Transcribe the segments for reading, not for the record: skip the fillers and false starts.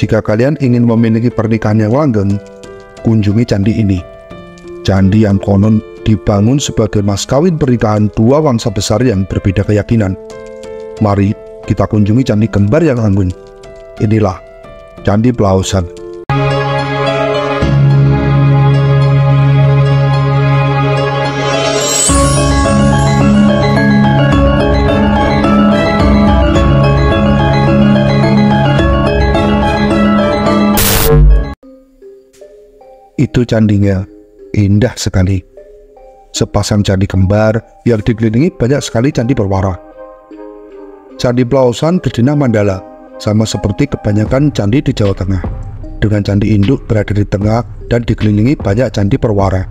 Jika kalian ingin memiliki pernikahan yang langgeng, kunjungi candi ini. Candi yang konon dibangun sebagai mas kawin pernikahan dua bangsa besar yang berbeda keyakinan. Mari kita kunjungi candi kembar yang anggun. Inilah Candi Plaosan. Itu candinya, indah sekali. Sepasang candi kembar yang dikelilingi banyak sekali candi berwara. Candi Plaosan berdinah mandala, sama seperti kebanyakan candi di Jawa Tengah, dengan candi induk berada di tengah dan dikelilingi banyak candi perwara.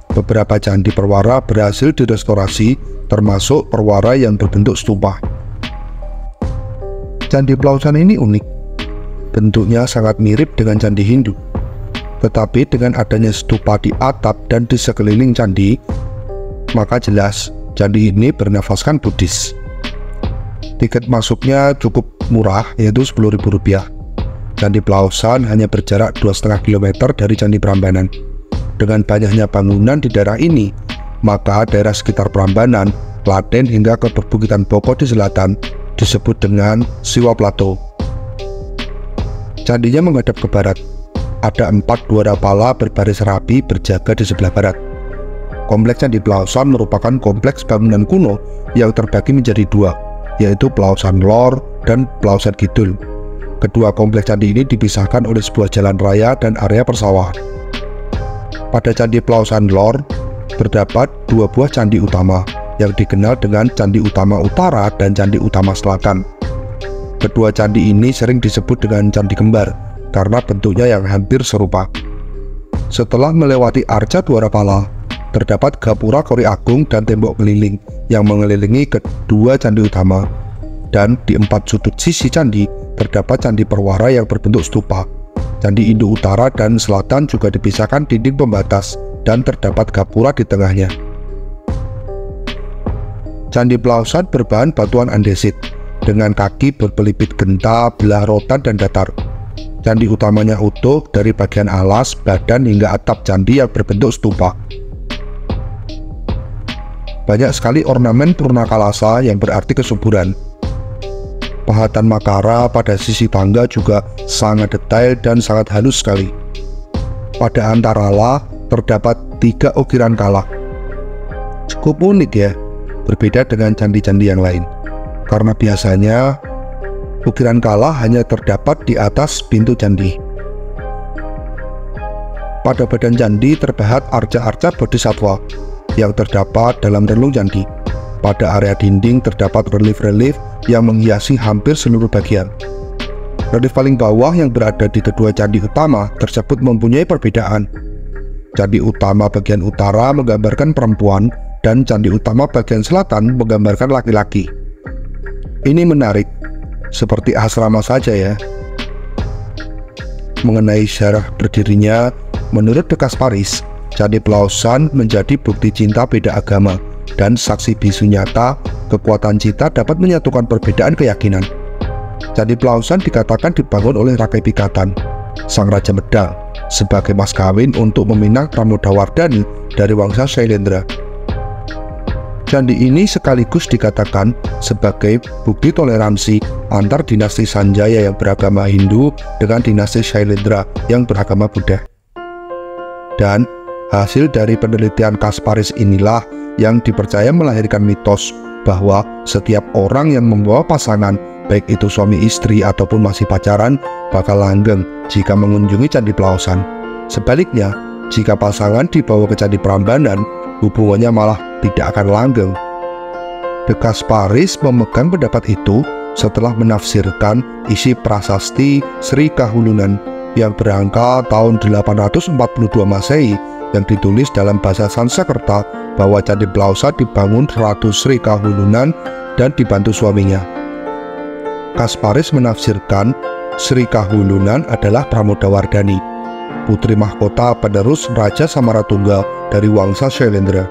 Beberapa candi perwara berhasil direstorasi, termasuk perwara yang berbentuk stupa. Candi Plaosan ini unik. Bentuknya sangat mirip dengan candi Hindu. Tetapi dengan adanya stupa di atap dan di sekeliling candi, maka jelas candi ini bernafaskan Buddhis. Tiket masuknya cukup murah, yaitu Rp10.000. Candi Plaosan hanya berjarak 2,5 km dari Candi Prambanan. Dengan banyaknya bangunan di daerah ini, maka daerah sekitar Prambanan, Klaten hingga ke perbukitan Boko di selatan disebut dengan Siwa Plateau. Candinya menghadap ke barat. Ada 4 duara pala berbaris rapi berjaga di sebelah barat. Kompleks Candi Plaosan merupakan kompleks bangunan kuno yang terbagi menjadi 2, yaitu Plaosan Lor dan Plaosan Kidul. Kedua kompleks candi ini dipisahkan oleh sebuah jalan raya dan area persawahan. Pada Candi Plaosan Lor terdapat 2 buah candi utama yang dikenal dengan Candi Utama Utara dan Candi Utama Selatan. Kedua candi ini sering disebut dengan candi kembar karena bentuknya yang hampir serupa. Setelah melewati arca duara pala, terdapat gapura kori agung dan tembok keliling yang mengelilingi kedua candi utama. Dan di 4 sudut sisi candi terdapat candi perwara yang berbentuk stupa. Candi induk utara dan selatan juga dipisahkan dinding pembatas dan terdapat gapura di tengahnya. Candi Plaosan berbahan batuan andesit dengan kaki berpelipit genta, belah rotan dan datar. Candi utamanya utuh dari bagian alas, badan hingga atap candi yang berbentuk stupa. Banyak sekali ornamen purnakalasa yang berarti kesuburan. Pahatan makara pada sisi tangga juga sangat detail dan sangat halus sekali. Pada antarala terdapat 3 ukiran kala. Cukup unik ya, berbeda dengan candi-candi yang lain. Karena biasanya ukiran kala hanya terdapat di atas pintu candi. Pada badan candi terdapat arca-arca bodhisattva yang terdapat dalam relung candi. Pada area dinding terdapat relief-relief yang menghiasi hampir seluruh bagian. Relief paling bawah yang berada di kedua candi utama tersebut mempunyai perbedaan. Candi utama bagian utara menggambarkan perempuan dan candi utama bagian selatan menggambarkan laki-laki. Ini menarik, seperti asrama saja ya. Mengenai sejarah berdirinya, menurut De Kasparis, Candi Plaosan menjadi bukti cinta beda agama dan saksi bisu nyata kekuatan cinta dapat menyatukan perbedaan keyakinan. Candi Plaosan dikatakan dibangun oleh Rakai Pikatan, sang Raja Medang, sebagai mas kawin untuk meminang Pramodawardhani dari wangsa Shailendra. Candi ini sekaligus dikatakan sebagai bukti toleransi antar dinasti Sanjaya yang beragama Hindu dengan dinasti Shailendra yang beragama Buddha. Dan hasil dari penelitian Kasparis inilah yang dipercaya melahirkan mitos bahwa setiap orang yang membawa pasangan, baik itu suami istri ataupun masih pacaran, bakal langgeng jika mengunjungi Candi Plaosan. Sebaliknya, jika pasangan dibawa ke Candi Prambanan, hubungannya malah tidak akan langgeng. De Kasparis memegang pendapat itu setelah menafsirkan isi prasasti Sri Kahulunan yang berangka tahun 842 Masehi yang ditulis dalam bahasa Sanskerta bahwa Candi Plaosan dibangun Ratu Sri Kahulunan dan dibantu suaminya. Kasparis menafsirkan Sri Kahulunan adalah Pramodawardhani, putri mahkota penerus Raja Samaratungga dari wangsa Shailendra.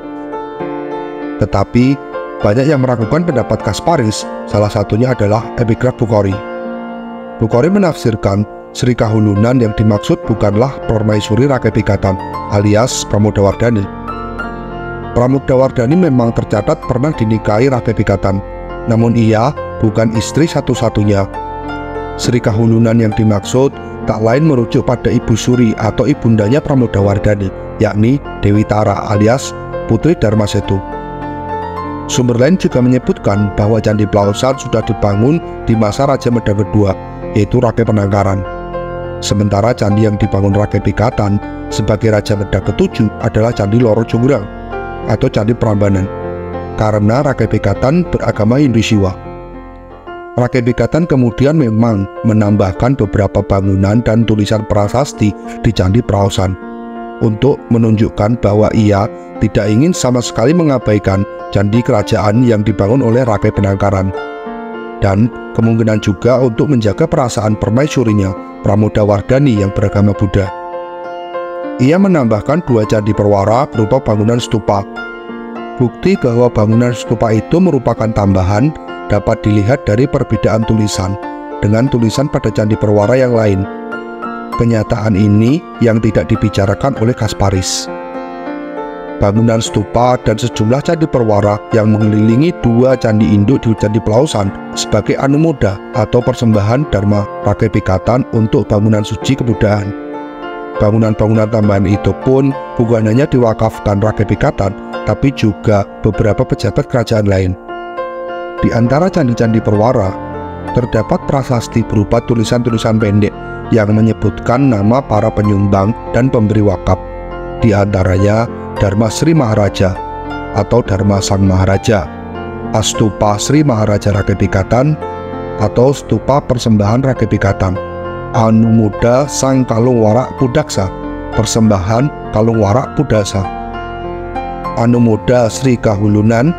Tetapi banyak yang meragukan pendapat Kasparis, salah satunya adalah epigraf Bukhari. Bukhari menafsirkan Sri Kahulunan yang dimaksud bukanlah permaisuri Rakai Pikatan alias Pramodawardhani. Pramodawardhani memang tercatat pernah dinikahi Rakai Pikatan, namun ia bukan istri satu-satunya. Sri Kahulunan yang dimaksud tak lain merujuk pada Ibu Suri atau ibundanya Pramodawardhani, yakni Dewi Tara alias Putri Darmasetu. Sumber lain juga menyebutkan bahwa Candi Plaosan sudah dibangun di masa Raja Meda kedua, yaitu Rakai Penangkaran. Sementara candi yang dibangun Rakai Pikatan sebagai Raja Meda ke-7 adalah Candi Loro Jonggrang atau Candi Prambanan, karena Rakai Pikatan beragama Hindu Siwa. Rakai Pikatan kemudian memang menambahkan beberapa bangunan dan tulisan prasasti di Candi Plaosan untuk menunjukkan bahwa ia tidak ingin sama sekali mengabaikan candi kerajaan yang dibangun oleh Rakai Penangkaran, dan kemungkinan juga untuk menjaga perasaan permaisurinya Pramodawardhani yang beragama Buddha. Ia menambahkan 2 candi perwara berupa bangunan stupa. Bukti bahwa bangunan stupa itu merupakan tambahan dapat dilihat dari perbedaan tulisan dengan tulisan pada candi perwara yang lain. Kenyataan ini yang tidak dibicarakan oleh Kasparis. Bangunan stupa dan sejumlah candi perwara yang mengelilingi 2 candi induk di Candi Plaosan sebagai anumoda atau persembahan Dharma Rakai Pikatan untuk bangunan suci kebudayaan. Bangunan-bangunan tambahan itu pun bukan hanya diwakafkan Rakai Pikatan, tapi juga beberapa pejabat kerajaan lain. Di antara candi-candi perwara, terdapat prasasti berupa tulisan-tulisan pendek yang menyebutkan nama para penyumbang dan pemberi wakaf, di antaranya Dharma Sri Maharaja atau Dharma Sang Maharaja, Astupa Sri Maharaja Rakai Pikatan atau Stupa Persembahan Rakai Pikatan, Anumoda Sang Kalung Warak Pudaksa, Persembahan Kalung Warak Pudasa, Anumoda Sri Kahulunan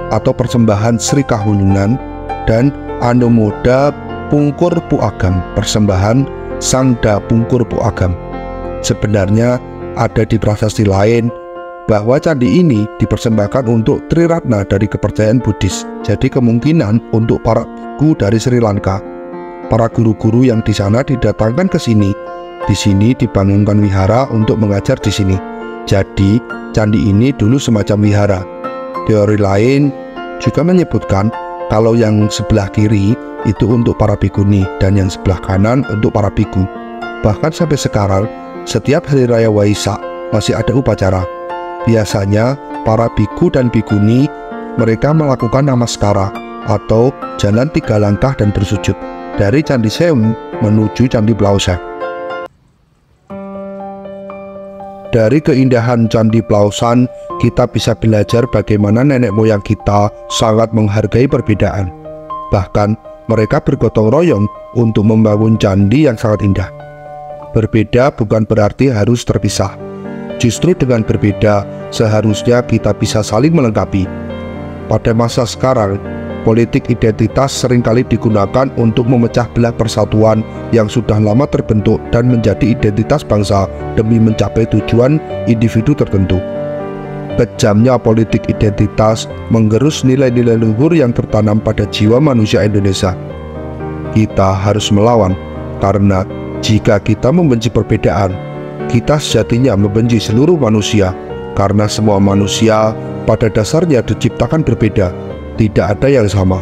atau Persembahan Sri Kahulunan, dan Anumoda Pungkur Puagam, Persembahan Sangda Pungkur Puagam. Sebenarnya ada di prasasti lain bahwa candi ini dipersembahkan untuk Triratna dari kepercayaan Buddhis. Jadi kemungkinan untuk para biku dari Sri Lanka. Para guru-guru yang di sana didatangkan ke sini. Di sini dibangunkan wihara untuk mengajar di sini. Jadi candi ini dulu semacam wihara. Teori lain juga menyebutkan kalau yang sebelah kiri itu untuk para bikuni dan yang sebelah kanan untuk para biku. Bahkan sampai sekarang setiap hari raya Waisak masih ada upacara. Biasanya para biku dan bikuni mereka melakukan namaskara atau jalan 3 langkah dan bersujud dari Candi Sewu menuju Candi Plaosan. Dari keindahan Candi Plaosan, kita bisa belajar bagaimana nenek moyang kita sangat menghargai perbedaan. Bahkan mereka bergotong royong untuk membangun candi yang sangat indah. Berbeda bukan berarti harus terpisah. Justru dengan berbeda, seharusnya kita bisa saling melengkapi. Pada masa sekarang, politik identitas seringkali digunakan untuk memecah belah persatuan yang sudah lama terbentuk dan menjadi identitas bangsa demi mencapai tujuan individu tertentu. Kejamnya politik identitas menggerus nilai-nilai luhur yang tertanam pada jiwa manusia Indonesia. Kita harus melawan, karena jika kita membenci perbedaan, kita sejatinya membenci seluruh manusia, karena semua manusia pada dasarnya diciptakan berbeda, tidak ada yang sama.